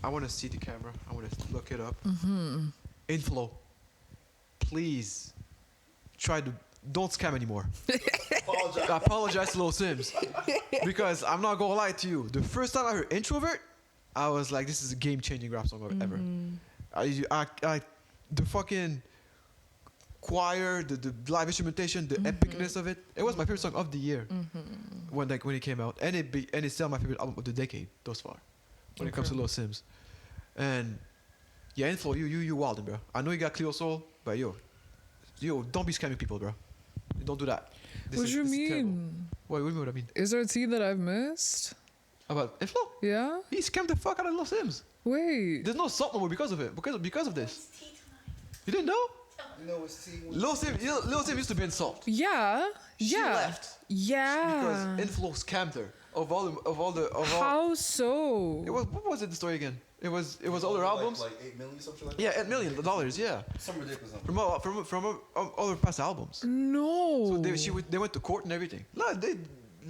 I want to see the camera. I want to look it up. Inflow, please try to don't scam anymore. I apologize to Lil Sims because I'm not gonna lie to you. The first time I heard Introvert, I was like, this is a game-changing rap song ever. The fucking choir, the live instrumentation, the epicness of it. It was my favorite song of the year when it came out, and it's still my favorite album of the decade thus far when it comes to Lil Sims. And yeah, Inflow, you wildin', bro. I know you got Cleo Soul, but yo, don't be scamming people, bro. Don't do that. What do you mean? What do you mean? What I mean? Is there a tea that I've missed? About Inflow? Yeah. He scammed the fuck out of Lil Sims. Wait. There's no salt no more because of it. Because of this. You didn't know? You know what's tea? Lil Sim used to be in salt. Yeah. She Yeah. left Yeah. because Inflow scammed her of all. How so? What was it? The story again? It was all their albums. Like 8 million, something like Yeah, $8 million. Yeah. Some ridiculous number. From all their past albums. No. So they went to court and everything. No,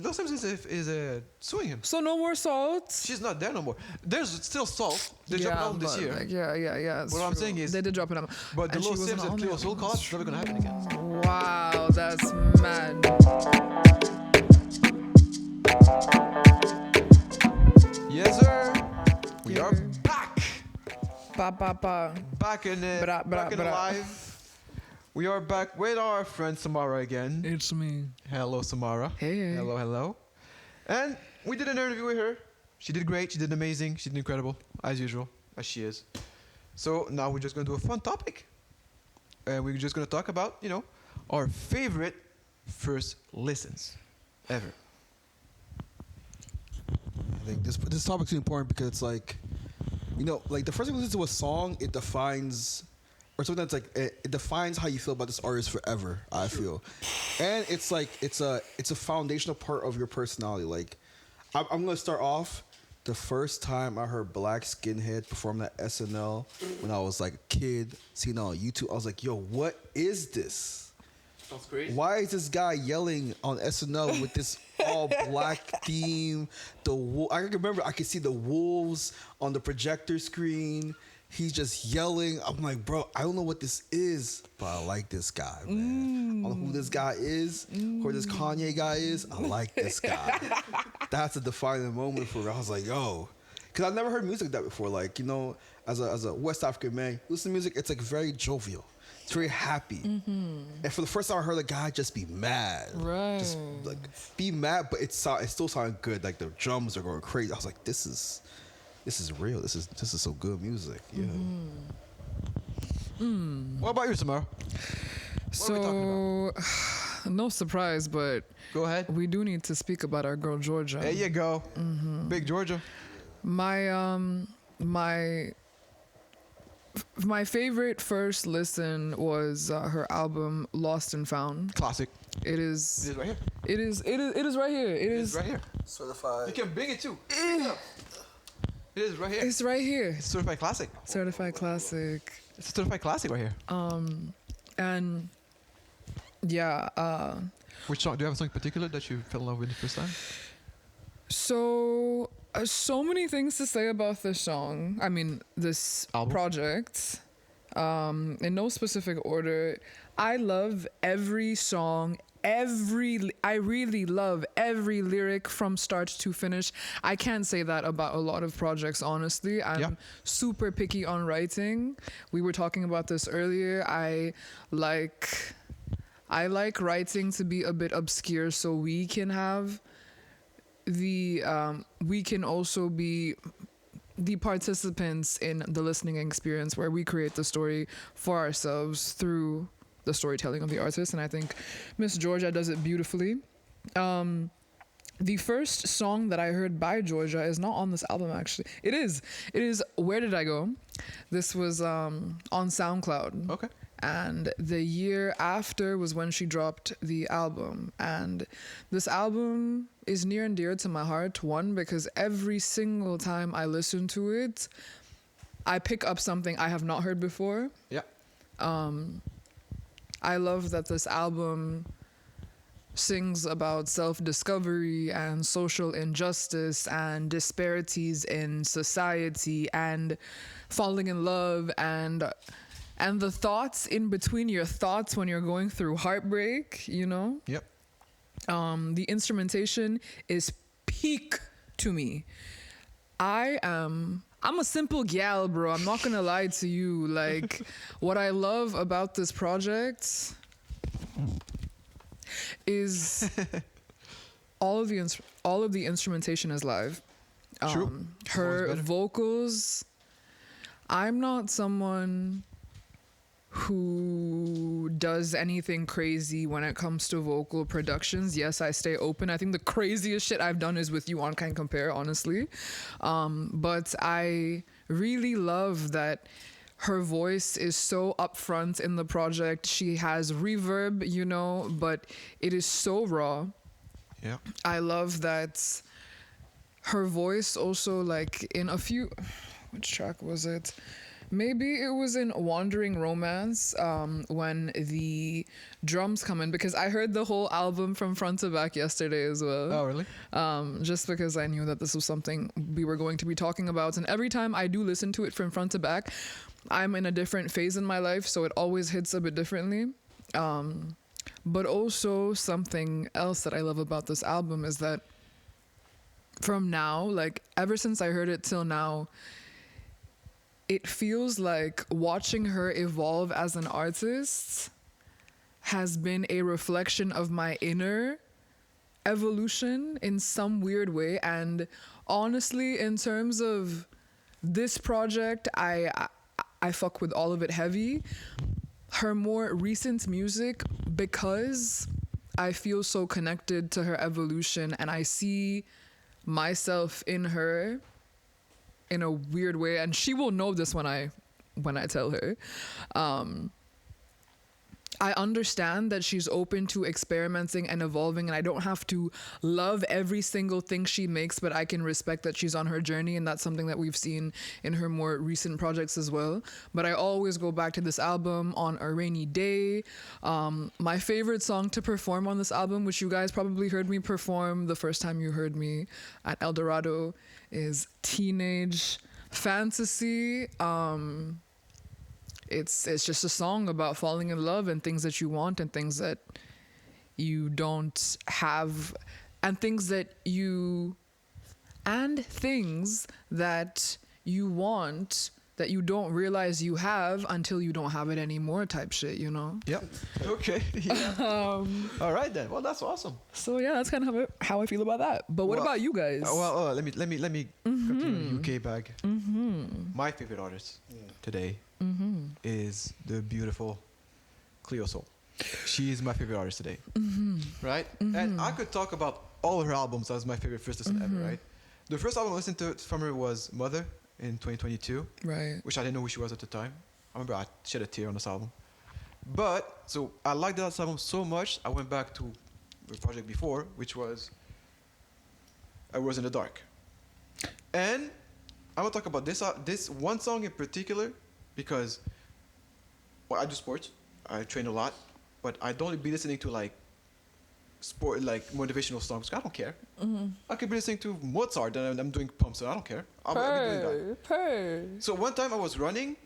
Lil Sims is suing him. So no more salt. She's not there no more. There's still Salt. They dropped an album this year. Like, yeah. What I'm saying is they did drop an album. But the And Lil she wasn't Sims and on Cleo it. Soul collab is never gonna happen again. Wow, that's mad. Yes, sir. We are back. Back in it. Back in live. We are back with our friend Samara again. It's me. Hello, Samara. Hey. Hello. And we did an interview with her. She did great. She did amazing. She did incredible, as usual, as she is. So now we're just going to do a fun topic. And we're just going to talk about, our favorite first listens ever. I think this topic's important because it's like, like the first time you listen to a song, it defines, or something that's like it defines how you feel about this artist forever. I feel, and it's like it's a foundational part of your personality. Like, I'm gonna start off. The first time I heard Black Skinhead perform at SNL when I was like a kid, seeing it on YouTube, I was like, yo, what is this? Sounds crazy. Why is this guy yelling on SNL with this all black theme? I can remember, I could see the wolves on the projector screen. He's just yelling. I'm like, bro, I don't know what this is, but I like this guy, man. I don't know who this guy is, who this Kanye guy is. I like this guy. That's a defining moment for me. I was like, yo, because I've never heard music like that before. Like, as a West African man, listen to music, it's like very jovial. It's very happy. And for the first time I heard a guy just be mad. Right. Just like be mad, but it still sounded good. Like the drums are going crazy. I was like, this is real. This is so good music. Yeah. What about you, Samara? What are we talking So, no surprise, but Go ahead. we do need to speak about our girl Georgia. There you go. Big Georgia. My favorite first listen was her album Lost and Found. Classic. It It is is right here. it is right here. It It is is right here. You Certified. can bring it too. It is right here. it's right here. It's certified classic. Certified classic. It's a certified classic right here. And yeah, Which song? Do you have a song in particular that you fell in love with the first time? so many things to say about this song. I mean, this Album? project. In no specific order. I love every song. I really love every lyric from start to finish. I can't say that about a lot of projects, honestly. I'm super picky on writing. We were talking about this earlier. I like writing to be a bit obscure so we can have we can also be the participants in the listening experience where we create the story for ourselves through the storytelling of the artist. And I think Miss Georgia does it beautifully. The first song that I heard by Georgia is not on this album, actually. It is Where Did I Go? This was on SoundCloud. Okay. And the year after was when she dropped the album. And this album is near and dear to my heart. One, because every single time I listen to it, I pick up something I have not heard before. Yeah. I love that this album sings about self-discovery and social injustice and disparities in society and falling in love and the thoughts in between your thoughts when you're going through heartbreak, you know? Yep. The instrumentation is peak to me. I'm a simple gal, bro. I'm not gonna lie to you. Like, what I love about this project is all of the instrumentation is live. True. Her Always better. vocals. I'm not someone who does anything crazy when it comes to vocal productions. Yes, I stay open. I think the craziest shit I've done is with you on Can't Compare, honestly. But I really love that her voice is so upfront in the project. She has reverb, you know, but it is so raw. Yeah. I love that her voice also, like, in a few... Which track was it? Maybe it was in Wandering Romance, when the drums come in, because I heard the whole album from front to back yesterday as well. Oh, really? Just because I knew that this was something we were going to be talking about. And every time I do listen to it from front to back, I'm in a different phase in my life, so it always hits a bit differently. But also something else that I love about this album is that from now, like ever since I heard it till now, it feels like watching her evolve as an artist has been a reflection of my inner evolution in some weird way. And honestly, in terms of this project, I fuck with all of it heavy. Her more recent music, because I feel so connected to her evolution and I see myself in her in a weird way, and she will know this when I tell her. I understand that she's open to experimenting and evolving, and I don't have to love every single thing she makes, but I can respect that she's on her journey, and that's something that we've seen in her more recent projects as well. But I always go back to this album on a rainy day. My favorite song to perform on this album, which you guys probably heard me perform the first time you heard me at El Dorado, is Teenage Fantasy. It's just a song about falling in love and things that you want and things that you don't have, and things that you want that you don't realize you have until you don't have it anymore, type shit, you know? Yep. Okay. Yeah. All right then. Well, that's awesome. So yeah, that's kind of how I feel about that. But what about you guys? Let me continue UK bag. My favorite artist today is the beautiful Cleo Soul. She is my favorite artist today. Right? And I could talk about all her albums as my favorite first listen ever, right? The first album I listened to from her was Mother in 2022. Right. Which I didn't know who she was at the time. I remember I shed a tear on this album. But, so I liked that album so much, I went back to the project before, which was I Was in the Dark. And I want to talk about this one song in particular because, well, I do sports, I train a lot, but I don't be listening to like sport, like motivational songs. I don't care. I could be listening to Mozart and I'm doing pumps, and I don't care. I'll be doing that. So one time I was running,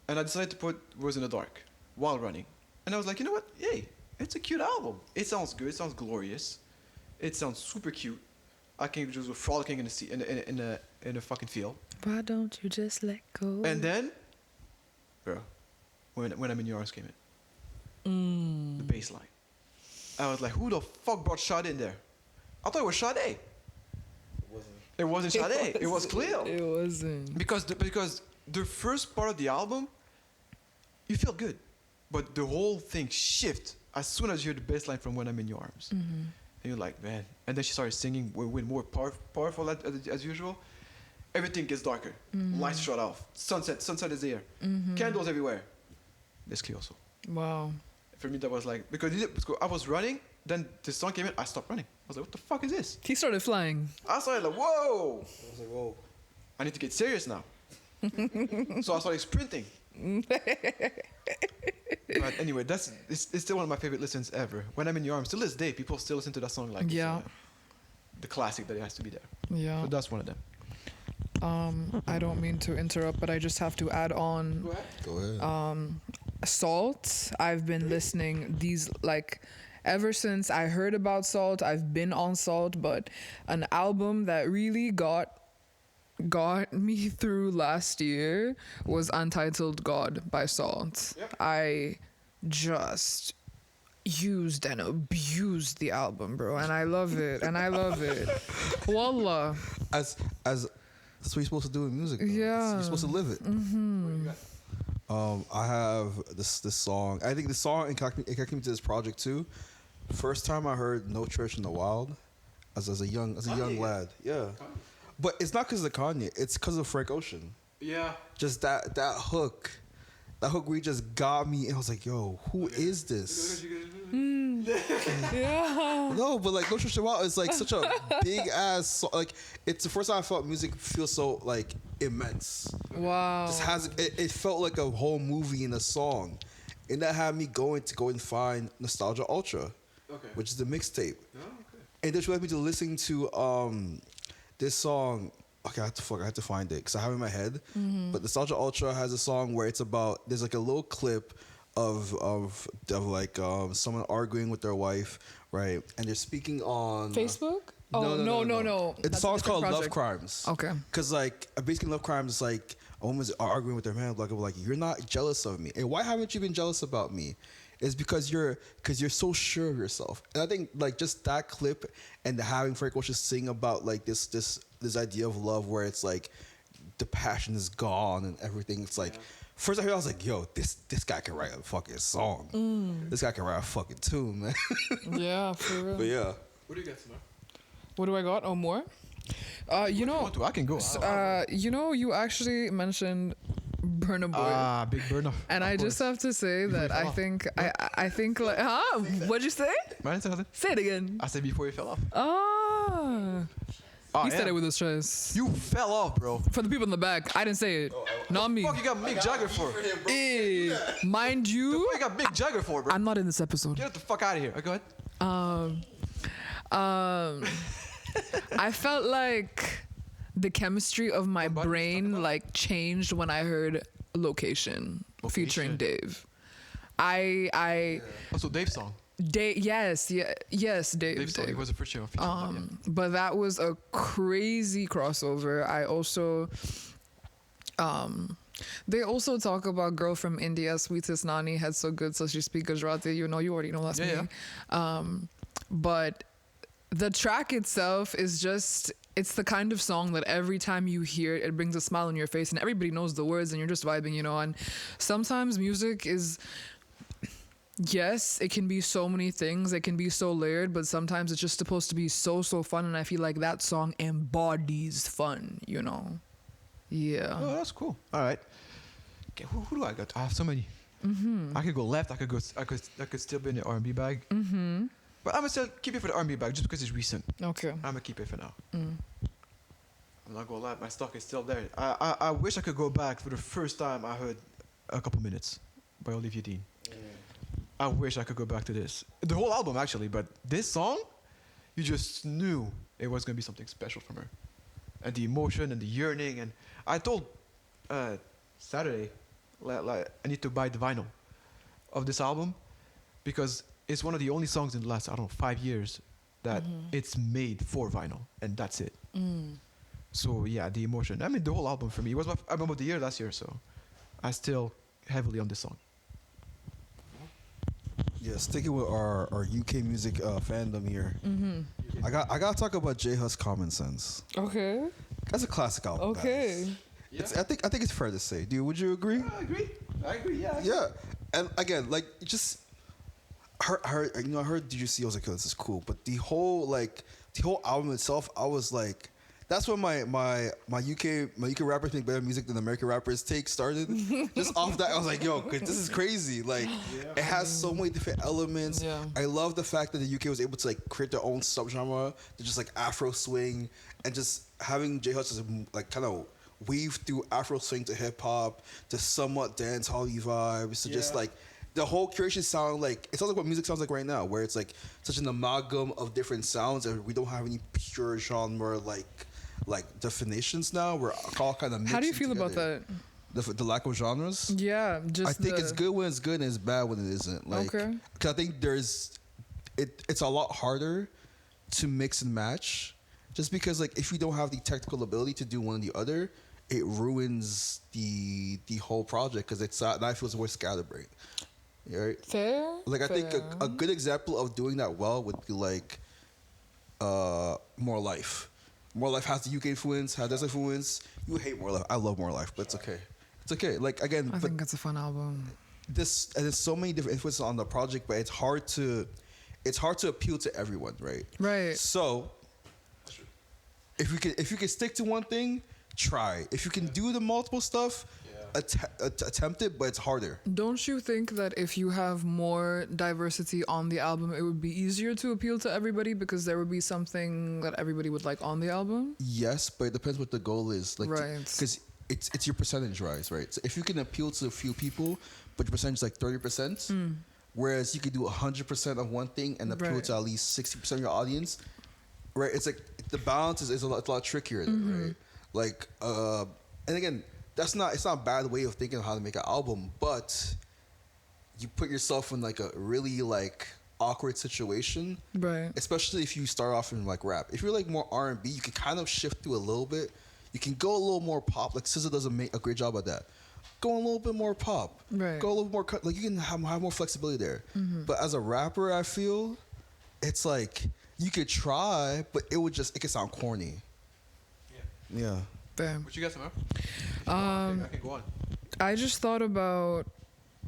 and I decided to put Was in the Dark while running, and I was like, you know what? Yay! It's a cute album. It sounds good. It sounds glorious. It sounds super cute. I can just go frolicking in a fucking field. Why don't you just let go? And then, bro, when I'm in your arms came in, the bass line. I was like, who the fuck brought Sade in there? I thought it was Sade. It wasn't Sade. It was Cleo. It wasn't. Because the first part of the album, you feel good, but the whole thing shifts as soon as you hear the bass line from When I'm in Your Arms. And you're like, man. And then she started singing with more powerful as usual. Everything gets darker. Lights shut off. Sunset is there. Candles everywhere. There's Cleo Soul. Wow. For me, that was like, because I was running, then the song came in, I stopped running. I was like, what the fuck is this? He started flying. I started like, whoa! I was like, whoa. I need to get serious now. So I started sprinting. But anyway, it's still one of my favorite listens ever. When I'm in your arms, still this day, people still listen to that song like Yeah. it's, the classic that it has to be there. Yeah. So that's one of them. I don't mean to interrupt, but I just have to add on. Go ahead. Salt. I've been listening these like ever since I heard about Salt. I've been on Salt, but an album that really got me through last year was Untitled God by Salt. Yep. I just used and abused the album, bro, and I love it. Wallah. As that's what you're supposed to do in music. Though. Yeah. You're supposed to live it. I have this song. I think the song it got me to this project too. First time I heard No Church in the Wild as a young lad. Yeah. But it's not because of Kanye. It's because of Frank Ocean. Yeah. Just that hook. That hook really just got me. And I was like, yo, who is this? Yeah. No, but like No Church in the Wild is like such a big ass song. Like it's the first time I felt music feel so like immense. Wow. Just has it felt like a whole movie in a song. And that had me go and find Nostalgia Ultra. Okay. Which is the mixtape. Oh, okay. And this led me to listening to this song. Okay, I have to find it because I have it in my head. But Nostalgia Ultra has a song where it's about there's like a little clip of like someone arguing with their wife, right? And they're speaking on Facebook? Oh no. The song's called Love Crimes. Okay. Because like basically Love Crimes is like a woman's arguing with their man like you're not jealous of me, and why haven't you been jealous about me? It's because you're so sure of yourself. And I think like just that clip and having Frank Ocean sing about like this idea of love where it's like the passion is gone and everything. It's like first I heard I was like, yo, this guy can write a fucking song. This guy can write a fucking tune, man. Yeah, for real. But yeah. What do you got, Samara? What do I got? Oh, more? You know, I can go. you actually mentioned Burna Boy. Big Burna. And I just have to say that fell I off. think I think like, huh? What'd you say? Man, say something? Say it again. I said before you fell off. He said it with his chest. You fell off, bro. For the people in the back, I didn't say it. Not me. Fuck, you got Mick Jagger for? Mind you, What you got Mick Jagger for, bro? I'm not in this episode. Get the fuck out of here. Go ahead. I felt like the chemistry of my brain like changed when I heard Location featuring Dave. Also, Dave's song. Dave, yes, Dave. Dave's song. It was the first year. But that was a crazy crossover. I also, they also talk about girl from India, sweetest Nani, head so good, so she speak Gujarati. You already know that's me. But the track itself is just, it's the kind of song that every time you hear it, it brings a smile on your face, and everybody knows the words, and you're just vibing, and sometimes music is, yes, it can be so many things, it can be so layered, but sometimes it's just supposed to be so fun, and I feel like that song embodies fun, Yeah. Oh, that's cool. All right. Okay, who do I got? I have so many. I could go left. I could still be in the R&B bag. But I'm gonna still keep it for the R&B bag just because it's recent. Okay. I'm gonna keep it for now. I'm not gonna lie, my stock is still there. I wish I could go back for the first time I heard A Couple Minutes by Olivia Dean. I wish I could go back to this. The whole album actually, but this song, you just knew it was gonna be something special from her. And the emotion and the yearning, and I told Saturday, like I need to buy the vinyl of this album because it's one of the only songs in the last, 5 years that it's made for vinyl, and that's it. So yeah, the emotion. I mean, the whole album for me, it was my album of the year last year, so I still heavily on this song. Yeah, sticking with our UK music fandom here. I gotta talk about J Hus Common Sense. Okay. That's a classic album. Okay. Guys. I think it's fair to say. Dude, would you agree? I agree. Yeah. Yeah, and again, like just I heard Did You See? I was like, oh, this is cool. But the whole album itself, I was like, that's when my UK rappers make better music than American rappers started. Just off that, I was like, yo, this is crazy. Like, it has so many different elements. Yeah. I love the fact that the UK was able to like create their own subgenre, to just like Afro swing, and just having J Hus just like kind of weave through Afro swing to hip hop to somewhat dance hall vibes to just like the whole curation sound like it sounds like what music sounds like right now, where it's like such an amalgam of different sounds, and we don't have any pure genre like definitions now. We're all kind of. How do you feel about that? The lack of genres. Yeah, just I think it's good when it's good and it's bad when it isn't. Like, Okay. because I think it's a lot harder to mix and match, just because like if you don't have the technical ability to do one or the other, it ruins the whole project because it's now it feels more scatterbrained. Right? Fair. Like I think fair. a good example of doing that well would be like More Life. More Life has the UK influence, has this influence. You hate More Life. I love More Life, but it's okay. It's okay. Like again, I think it's a fun album. there's so many different influences on the project, but it's hard to appeal to everyone, right? Right. So if you can stick to one thing, try. If you can do the multiple stuff, attempt it, but it's harder. Don't you think that if you have more diversity on the album, it would be easier to appeal to everybody because there would be something that everybody would like on the album? Yes, but it depends what the goal is. Like, Right. Because it's your percentage rise, right? So if you can appeal to a few people, but your percentage is like 30%, whereas you could do 100% of one thing and appeal Right. to at least 60% of your audience, right? It's like the balance is a lot trickier, there, right? Like, and again, it's not a bad way of thinking of how to make an album, but you put yourself in like a really like awkward situation, Right. especially if you start off in like rap. If you're like more R&B, you can kind of shift through a little bit. You can go a little more pop. Like SZA doesn't make a great job at that. Go a little bit more pop. Right. Go a little more like you can have more flexibility there. But as a rapper, I feel it's like you could try, but it could sound corny. Yeah. Fair. What you got, Samara? I can go on. I just thought about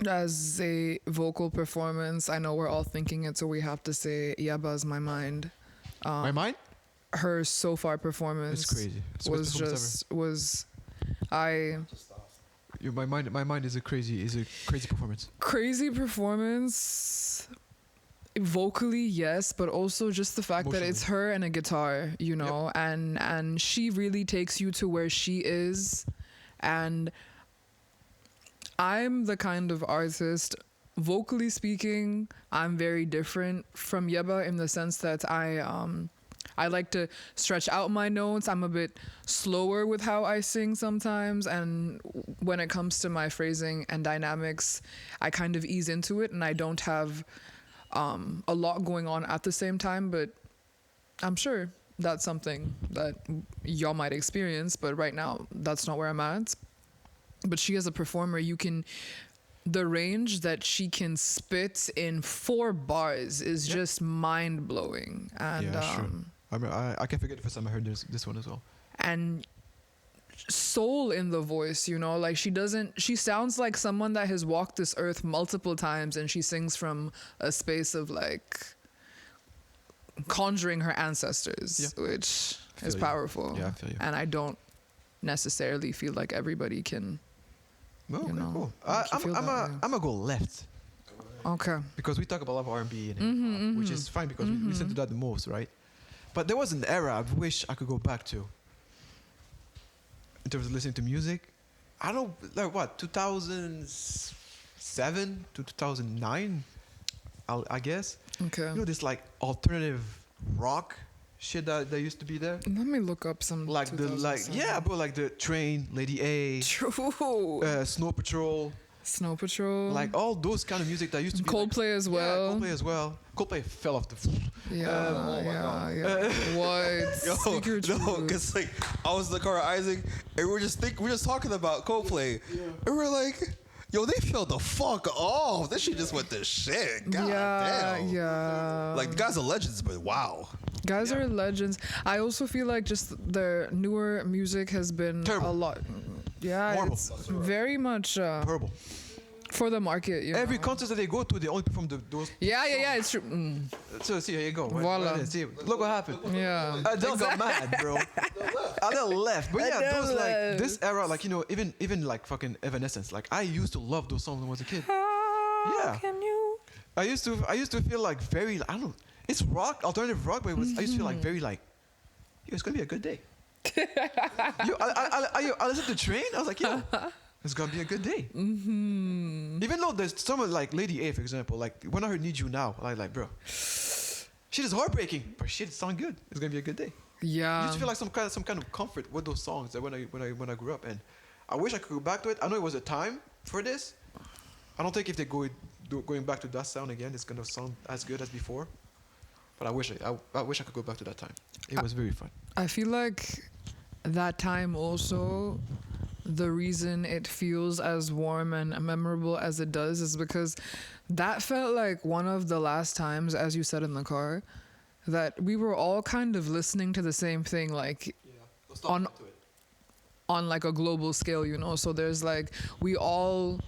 as a vocal performance. I know we're all thinking it, so we have to say Yaba's My Mind. My mind? Her so far performance It's crazy. It's the was best performance just was I My mind is a crazy performance. crazy performance. Vocally, yes, but also just the fact that it's her and a guitar, you know, and she really takes you to where she is. And I'm the kind of artist, vocally speaking, I'm very different from Yeba in the sense that I like to stretch out my notes. I'm a bit slower with how I sing sometimes. And when it comes to my phrasing and dynamics, I kind of ease into it and I don't have a lot going on at the same time. But I'm sure that's something that y'all might experience. But right now, that's not where I'm at. But she, as a performer, the range that she can spit in 4 bars is just mind blowing. And Yeah, sure. I can't forget the first time I heard this one as well. and soul in the voice, you know, like she sounds like someone that has walked this earth multiple times, and she sings from a space of like conjuring her ancestors, which is powerful. Yeah, I feel you. And I don't necessarily feel like everybody can. No, You okay, know, cool. make you feel that way. I'm gonna go left Okay. because we talk about a lot of R&B and hip hop, which is fine because we listen to that the most, right? But there was an era I wish I could go back to in terms of listening to music. I don't like what 2007 to 2009, I guess. Okay. You know this like alternative rock shit that used to be there. Let me look up some. Like the 2007. bro, like the Train, Lady A, True. Snow Patrol, Snow Patrol. like all those kind of music that used to be Coldplay as well. Yeah, Coldplay as well. Coldplay fell off the. Yeah. What? Yo, Speak your no, truth. because like I was in the car with Isaac, and we're just talking about Coldplay, and we're like, yo, they fell the fuck off. This shit just went to shit. God damn. Yeah. Like the guys are legends, but wow. Guys are legends. I also feel like just their newer music has been Terrible. a lot. Yeah, Horrible. it's very much Horrible. for the market. You Every know? concert that they go to, they only perform those. Yeah, it's true. So see, here you go. Voila. See, look what happened. Yeah. Adele got mad, bro. Adele left. But yeah, Adele those like left. this era, like you know, even like fucking Evanescence. Like I used to love those songs when I was a kid. Yeah. Can you? I used to feel like very I don't know. It's rock, alternative rock, but I used to feel like very like, yo, it's gonna be a good day. I listened to Train. I was like, yo, It's gonna be a good day. Mm-hmm. Even though there's someone like Lady A, for example, like when I heard "Need You Now," I like, bro, shit is heartbreaking, but shit sound good. It's gonna be a good day. You Yeah. just feel like some kind of comfort with those songs that when I grew up, and I wish I could go back to it. I know it was a time for this. I don't think if they going back to that sound again, it's gonna sound as good as before. But I wish I could go back to that time. It was very fun. I feel like that time also, the reason it feels as warm and memorable as it does is because that felt like one of the last times, as you said in the car, that we were all kind of listening to the same thing, like on like a global scale, you know. So there's like, we all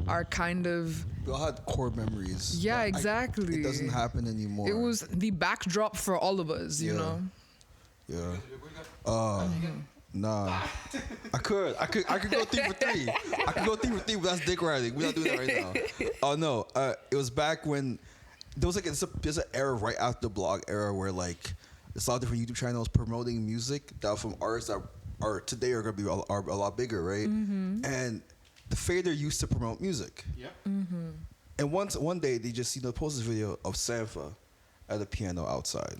are kind of, We all had core memories. yeah, that exactly. it doesn't happen anymore. It was the backdrop for all of us, you Yeah. know. Yeah. Nah. I could go 3 for 3. I could go 3 for 3, but that's dick riding. We're not doing that right now. Oh no. It was back when there was like there's an era right after the blog era where like there's a lot of different YouTube channels promoting music that from artists that are today are gonna be are a lot bigger, right? And the Fader used to promote music. Yeah. And one day they just posted this video of Sampha at the piano outside.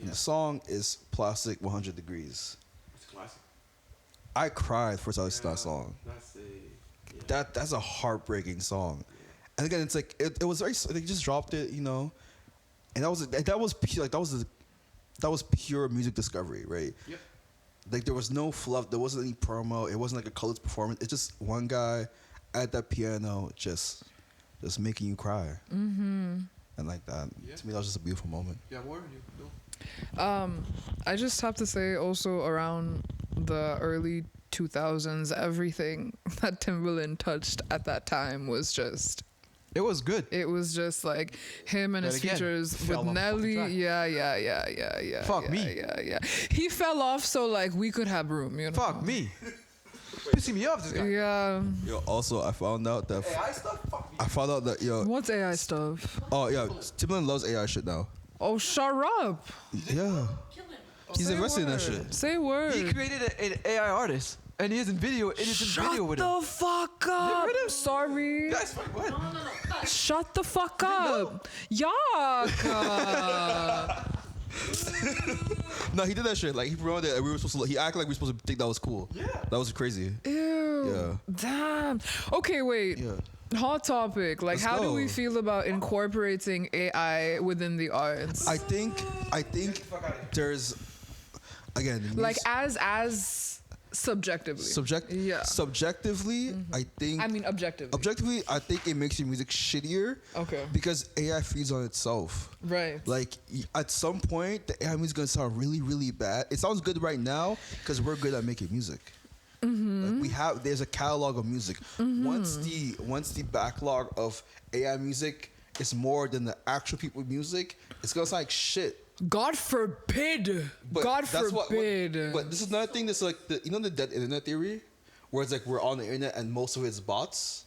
And the song is Plastic 100 Degrees. It's classic. I cried first I listened to that song. That's a heartbreaking song. And again, it's like it was very. They just dropped it, you know, and that was pure music discovery, right? Yep. Like there was no fluff, there wasn't any promo, it wasn't like a colored performance. It's just one guy at that piano just making you cry. And like that, to me, that was just a beautiful moment. Yeah, more you. I just have to say also around the early 2000s, everything that Timbaland touched at that time was just, It was good. it was just like him and But his again, features fell with off the Nelly. fucking Yeah. Fuck yeah, me. Yeah. He fell off so like we could have room, you know. Fuck me. Pissing me off, this guy. Yeah. Yo, also I found out that AI stuff? Fuck me. I found out that What's AI stuff? oh yeah, Timbaland loves AI shit now. Oh, shut up. Yeah, he's Say invested in that word. shit. Say word. He created an AI artist, and he is in video. It is in Shut video with the him. fuck up. rid of- Sorry. Guys, fuck, what? Shut the fuck up. Yuck. No, he did that shit. Like he promoted it, and we were supposed to. He acted like we were supposed to think that was cool. Yeah. That was crazy. Ew. Yeah. Damn. Okay, wait. Yeah. Hot topic. Like, Let's how do we go. feel about incorporating AI within the arts? I think there's again Like, as subjectively. Yeah. Subjectively, I think. I mean, objectively. Objectively, I think it makes your music shittier. Okay. Because AI feeds on itself. Right. Like at some point, the AI music is gonna sound really, really bad. It sounds good right now because we're good at making music. Like there's a catalog of music. Once the backlog of AI music is more than the actual people music, it's gonna sound like shit. God forbid. But God that's forbid. but this is another thing that's like the dead internet theory, where it's like we're on the internet and most of it's bots.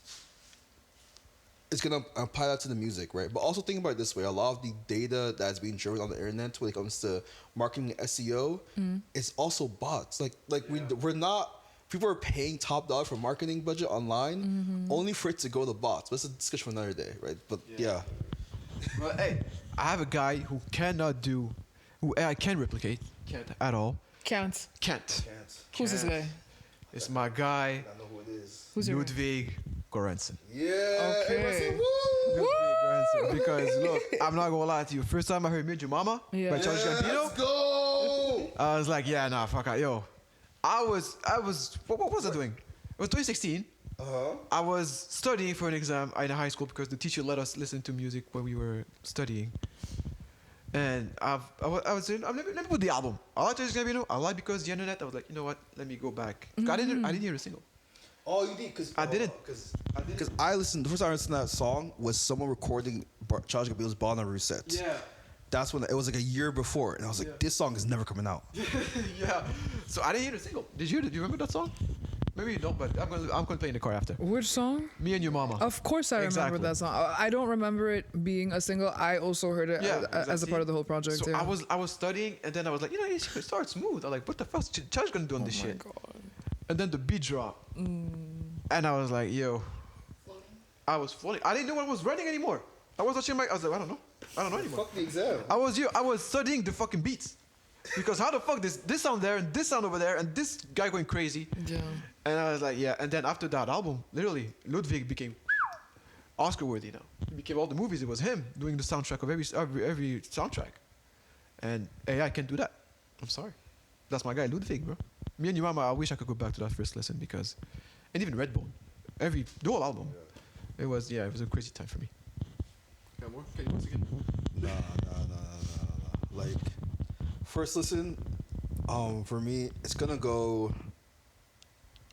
It's gonna apply that to the music, right? But also think about it this way: a lot of the data that's being driven on the internet when it comes to marketing and SEO, it's also bots. We're not. People are paying top dollar for marketing budget online, only for it to go to bots. But it's a discussion for another day, right? But yeah. But hey, I have a guy who who AI can replicate. Can't at all. Can't. Can't. Who's this guy? It's my guy, I know who it is. Who's your Ludwig Göransson. Yeah. Okay. Woo! Because look, I'm not gonna lie to you. First time I heard "Meet Your Mama" Yeah. by Childish Gambino, Let's go. I was like, yeah, nah, fuck out, yo. I was. What was I doing? It was 2016. I was studying for an exam in high school because the teacher let us listen to music when we were studying. And I was saying, let me put the album. I like Childish Gambino. I like because the internet. I was like, you know what? Let me go back. I didn't hear a single. Oh, you did? Because I didn't. Because I listened. The first time I listened to that song was someone recording Childish Gambino's Bonnaroo set. Yeah. That's when it was like a year before, and I was like, this song is never coming out. Yeah. So I didn't hear a single. Did you remember that song? Maybe you don't, but I'm gonna play in the car after. Which song? Me and Your Mama. Of course I Exactly. remember that song. I don't remember it being a single. I also heard it Yeah, as a exactly. part of the whole project. So yeah. I was studying, and then I was like, it should start smooth. I'm like, what the fuck is Childish gonna do on this shit? God. And then the beat drop. And I was like, yo, I was floating. I didn't know I was running anymore. I was watching I was like, I don't know anymore. Fuck the exam. I was studying the fucking beats. Because how the fuck this sound there and this sound over there and this guy going crazy. Yeah. And I was like, yeah. And then after that album, literally, Ludwig became Oscar worthy now. He became all the movies. It was him doing the soundtrack of every soundtrack. And AI can't do that. I'm sorry. That's my guy, Ludwig, bro. Me and Yumama, I wish I could go back to that first listen because, and even Redbone, the whole album, it was a crazy time for me. Got more? Can you once again? Nah. Like, first listen, for me, it's gonna go.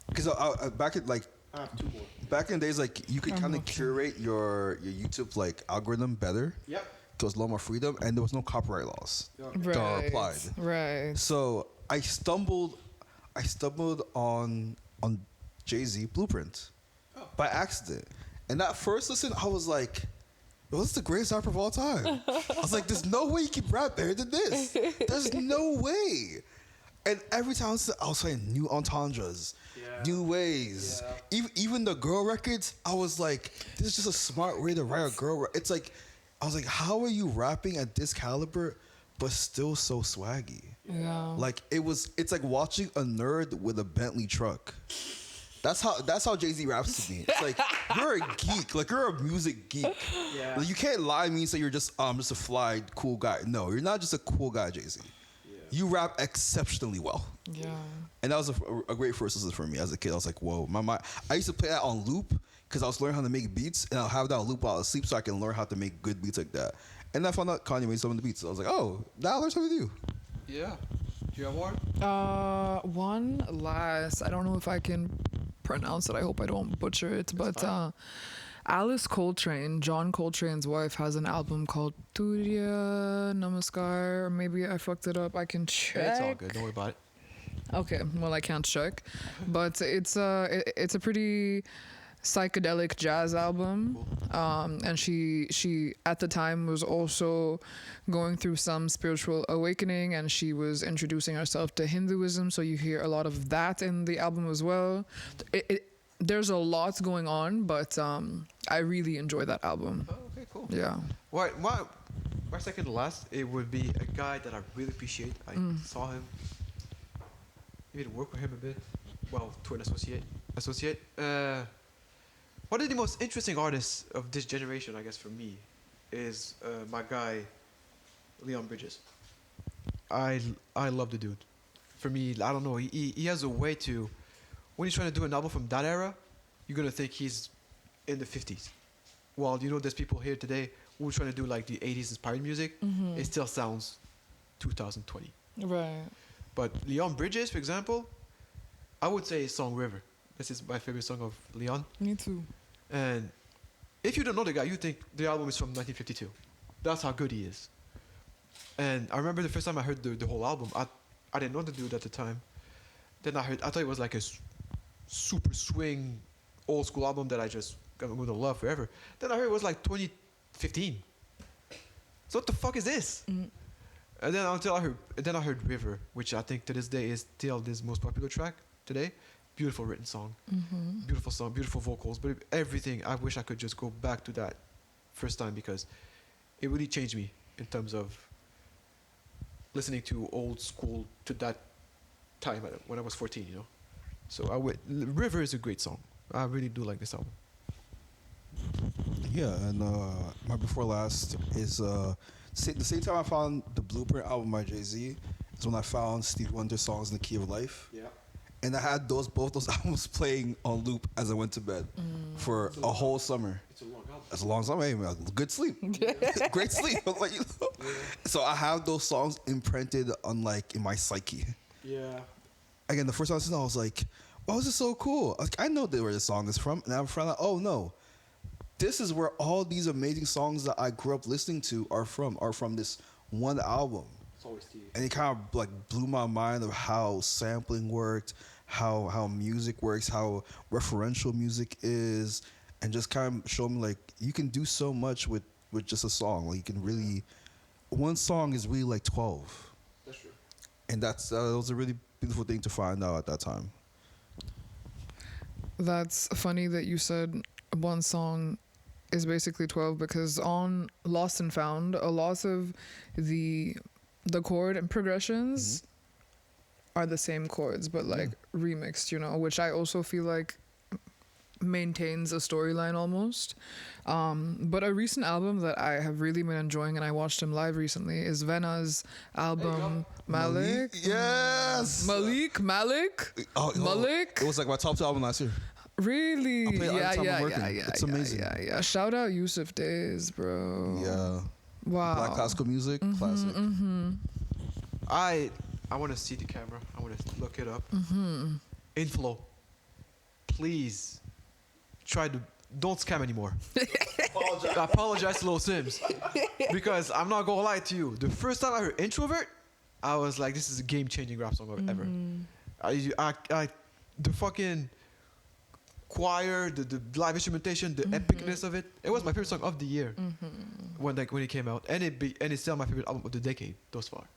Because back in like, I have 2 more. back in the days, like you could kind of curate your YouTube like algorithm better. Yep. There was a lot more freedom, and there was no copyright laws that are applied. Right. So I stumbled on Jay-Z Blueprint by accident, and that first listen, I was like, "Well, this is the greatest rapper of all time." I was like, "There's no way you can rap better than this. There's no way." And every time I was playing new entendres, new ways, even the girl records, I was like, "This is just a smart way to write a girl." It's like, I was like, "How are you rapping at this caliber, but still so swaggy?" Yeah. Like it's like watching a nerd with a Bentley truck. That's how Jay-Z raps to me. It's like you're a geek, like you're a music geek. Yeah. Like, you can't lie to me and say you're just a fly cool guy. No, you're not just a cool guy, Jay-Z. You rap exceptionally well. Yeah. And that was a great first listen for me as a kid. I was like, whoa, my mind. I used to play that on loop because I was learning how to make beats, and I'll have that on loop while I sleep so I can learn how to make good beats like that. And I found out Kanye made some of the beats. So I was like, oh, now I learned something new. Yeah. Do you have more? One last. I don't know if I can pronounce it. I hope I don't butcher it. But Alice Coltrane, John Coltrane's wife, has an album called Turiya Namaskar. Or maybe I fucked it up. I can check. It's all good. Don't worry about it. Okay, well I can't check, but it's a pretty psychedelic jazz album, and she at the time was also going through some spiritual awakening, and she was introducing herself to Hinduism, so you hear a lot of that in the album as well. There's a lot going on, but I really enjoy that album. Oh, okay, cool. Yeah. Right, my second to last, it would be a guy that I really appreciate. I saw him, even work with him a bit. Well, to an associate. One of the most interesting artists of this generation, I guess, for me, is my guy, Leon Bridges. I love the dude. For me, I don't know, he has a way to, when he's trying to do an album from that era, you're going to think he's in the 50s. Well, there's people here today who are trying to do like the 80s inspired music. It still sounds 2020. Right. But Leon Bridges, for example, I would say his song River. This is my favorite song of Leon. Me too. And if you don't know the guy, you think the album is from 1952. That's how good he is. And I remember the first time I heard the whole album, I didn't know the dude at the time. Then I thought it was like a super swing, old school album that I'm going to love forever. Then I heard it was like 2015. So what the fuck is this? And then I heard River, which I think to this day is still his most popular track today. Beautiful written song, beautiful song, beautiful vocals, but everything. I wish I could just go back to that first time because it really changed me in terms of listening to old school to that time when I was 14. So River is a great song. I really do like this album. Yeah, and my before last is the same time I found the Blueprint album by Jay-Z is when I found Stevie Wonder's Songs in the Key of Life. Yeah. And I had both those albums playing on loop as I went to bed for a whole summer. It's a long album. That's a long summer. Hey, man, good sleep. Great sleep. Like, So I have those songs imprinted on in my psyche. Yeah. Again, the first time I listened, I was like, "Why was this so cool?" I know where the song is from, and I found out, oh no, this is where all these amazing songs that I grew up listening to are from this one album. And it kind of blew my mind of how sampling worked, how music works, how referential music is, and just kind of showed me you can do so much with just a song. You can really, one song is really like 12. That's true. And that was a really beautiful thing to find out at that time. That's funny that you said one song is basically 12 because on Lost and Found, a lot of the chord and progressions are the same chords but like remixed, which I also feel like maintains a storyline almost. But a recent album that I have really been enjoying and I watched him live recently is Vena's album Malik. Yes. Malik. It was like my top 2 album last year. Really? I play it every time I'm working. Yeah. It's amazing. Yeah. Shout out Yusuf Days, bro. Yeah. Wow. Black classical music, classic. I want to see the camera. I want to look it up. Inflow. Please don't scam anymore. I apologize to Lil Sims because I'm not gonna lie to you. The first time I heard Introvert, I was like, this is a game-changing rap song ever. The fucking choir, the live instrumentation, the epicness of it. It was my favorite song of the year when it came out, and it's still my favorite album of the decade thus far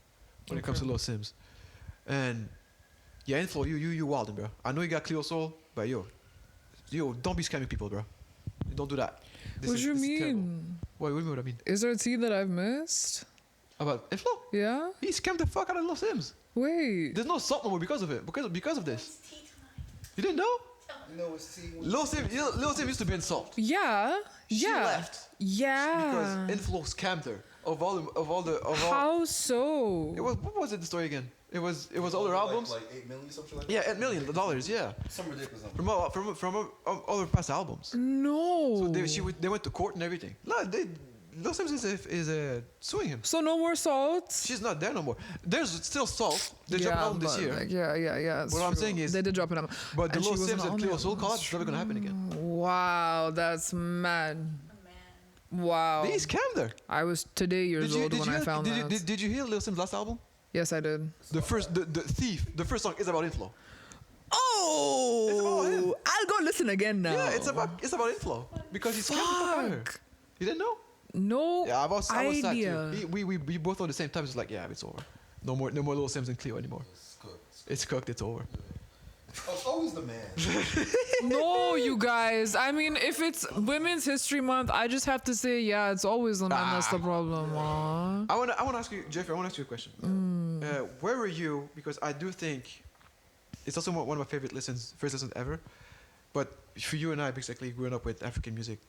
when it comes to Lil Sims. And yeah, Inflow, you wildin', bro. I know you got Cleo Soul, but yo, don't be scamming people, bro. Don't do that. What do you mean? Terrible. What do you mean? What I mean? Is there a tea that I've missed? About Inflow? Yeah. He scammed the fuck out of Lil Sims. Wait. There's no salt no more because of it. Because of this. You didn't know? Lil Sims used to be in salt. Yeah. She left. Yeah. Because Inflow scammed her. How so? What was it the story again? It was all their albums. Like 8 million, something like Yeah, $8 million. Yeah. Some ridiculous number. From all their past albums. No. So they went to court and everything. No, Lil Sims is suing him. So no more salt? She's not there no more. There's still Salt. They dropped an album this year. Like, yeah. What I'm saying is, they did drop an album. But the And Lil she wasn't Sims and on Cleo the Soul album. collab is never gonna happen again. Wow, that's mad. Wow. They scammed her. I was today years old when I found that. Did you hear Lil Sims' last album? Yes, I did. The Thief. The first song is about Inflow. Oh, It's about him. I'll go listen again now. Yeah, it's about Inflow because he's scammed the fuck out of her. Fuck. You didn't know? No Yeah, I was sad idea. too. We both on the same time. It's like, yeah, it's over. No more Lil Sims and Cleo anymore. It's cooked. It's over. It's always the man. No, you guys. I mean, if it's Women's History Month, I just have to say, yeah, it's always the man that's the problem. Aw. I wanna ask you, Jeffrey. I wanna ask you a question. Where were you? Because I do think it's also one of my favorite first lessons ever. But for you and I, basically growing up with African music,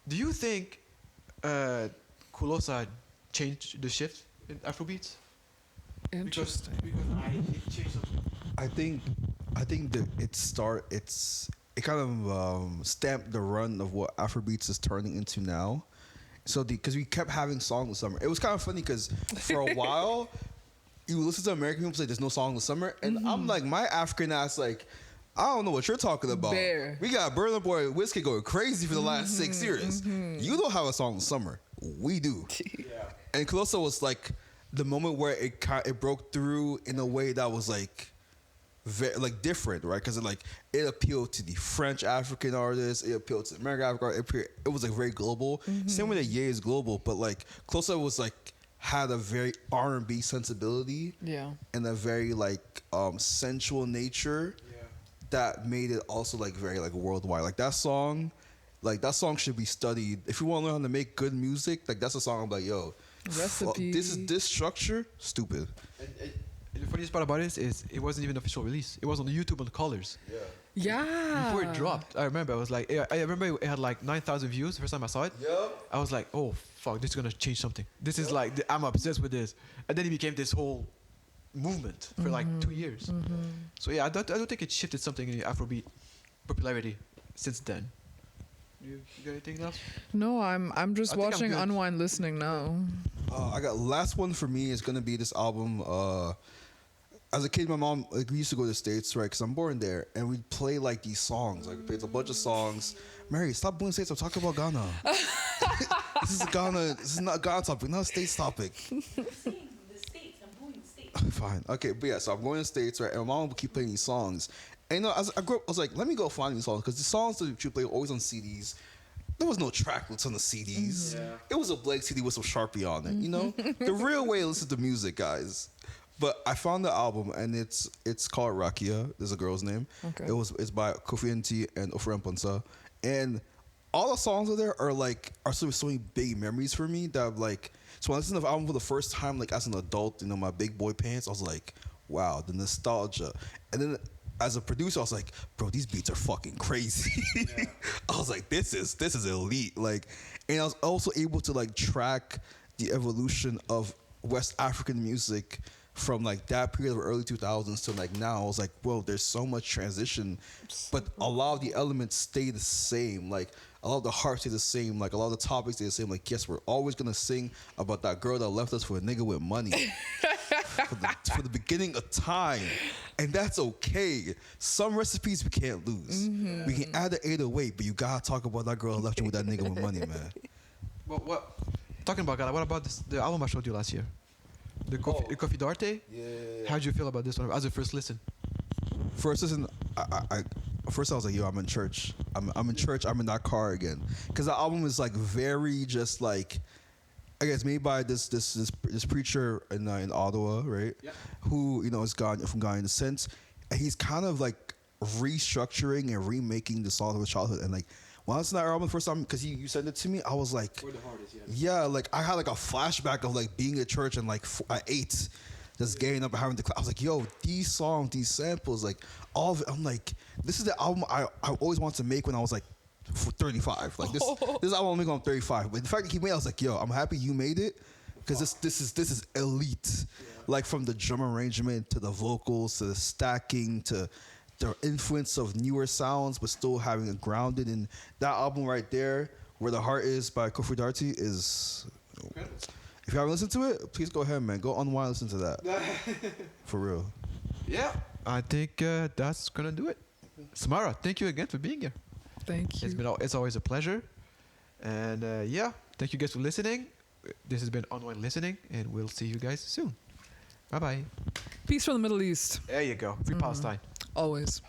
do you think Kulosa changed the shift in Afrobeats? Interesting. Because it changed something. I think that it kind of stamped the run of what Afrobeats is turning into now. So because we kept having songs this summer, it was kind of funny because for a while you listen to American people say there's no song this summer, and I'm like, my African ass like, I don't know what you're talking about. Bear. We got Burna Boy Whiskey going crazy for the last 6 years. You don't have a song this summer. We do. And Colosso was like the moment where it broke through in a way that was like different, right? Because it appealed to the French African artists, it appealed to the American African artists. It was like very global. Same way that Ye is global, but like Colosso was like had a very R&B sensibility, and a very like sensual nature that made it also like very like worldwide. Like that song should be studied. If you want to learn how to make good music, like that's a song I'm like, yo, Recipe. This structure, stupid. And the funniest part about it is it wasn't even an official release. It was on the YouTube on the Colors. Yeah. Before it dropped, I remember I remember it had like 9,000 views the first time I saw it. I was like, oh fuck, this is gonna change something. This is like I'm obsessed with this. And then it became this whole movement for like 2 years. So yeah, I don't think it shifted something in the Afrobeat popularity since then. You got anything else? No, I'm just I think I'm watching good. Unwind Listening now. I got last one for me is gonna be this album. As a kid, my mom we used to go to the States, right? Because I'm born there, and we'd play like these songs. Like it's a bunch of songs. Mary, stop doing States. I'm talking about Ghana. This is Ghana. This is not Ghana topic, not a States topic. The States. I'm going to the States. Fine. Okay, but yeah, so I'm going to the States, right? And my mom would keep playing these songs. And as I grew up, I was like, let me go find these songs because the songs that she played were always on CDs. There was no track lists on the CDs. It was a blank CD with some Sharpie on it, you know? The real way to listen to music, guys. But I found the album, and it's called Rakia. There's a girl's name. Okay. It's by Kofi Nti and Ofra Mponsa, and all the songs on there are so many big memories for me that I'm like. So when I listened to the album for the first time, like as an adult, my big boy pants, I was like, wow, the nostalgia. And then as a producer, I was like, bro, these beats are fucking crazy. Yeah. I was like, this is elite. Like, and I was also able to like track the evolution of West African music from like that period of early 2000s to like now. I was like, whoa, there's so much transition, but a lot of the elements stay the same. Like a lot of the heart stay the same. Like a lot of the topics stay the same. Like, yes, we're always gonna sing about that girl that left us for a nigga with money for the beginning of time, and that's okay. Some recipes we can't lose. Mm-hmm. We can add the 808, but you gotta talk about that girl that left you with that nigga with money, man. Well, what? Talking about God, what about the album I showed you last year? The Kofi Darte? Yeah. How'd you feel about this one as a first listen? First listen, I was like, yo, I'm in church. I'm in church. I'm in that car again. Because the album is like very just like, I guess made by this preacher in Ottawa, right? Yeah. Who is from Ghanaian descent, and he's kind of like restructuring and remaking the songs of his childhood. And like when I listened to that album the first time, because you sent it to me, I was like, Where the heart is, yeah, like I had like a flashback of like being at church and like at 8, just getting up and having the class. I was like, yo, these songs, these samples, like all of it. I'm like, this is the album I always wanted to make when I was like 35. Like this album I'm making when I'm 35. But the fact that he made it, I was like, yo, I'm happy you made it, because this is elite. Yeah. Like from the drum arrangement to the vocals to the stacking to the influence of newer sounds, but still having it grounded in that album right there, Where the Heart Is by Kofi Darte is. If you haven't listened to it, please go ahead, man. Go Unwind, listen to that. For real. Yeah. I think that's gonna do it. Samara, thank you again for being here. Thank you. It's always a pleasure. And yeah, thank you guys for listening. This has been Unwind Listening, and we'll see you guys soon. Bye bye. Peace from the Middle East. There you go. Free Palestine. Always.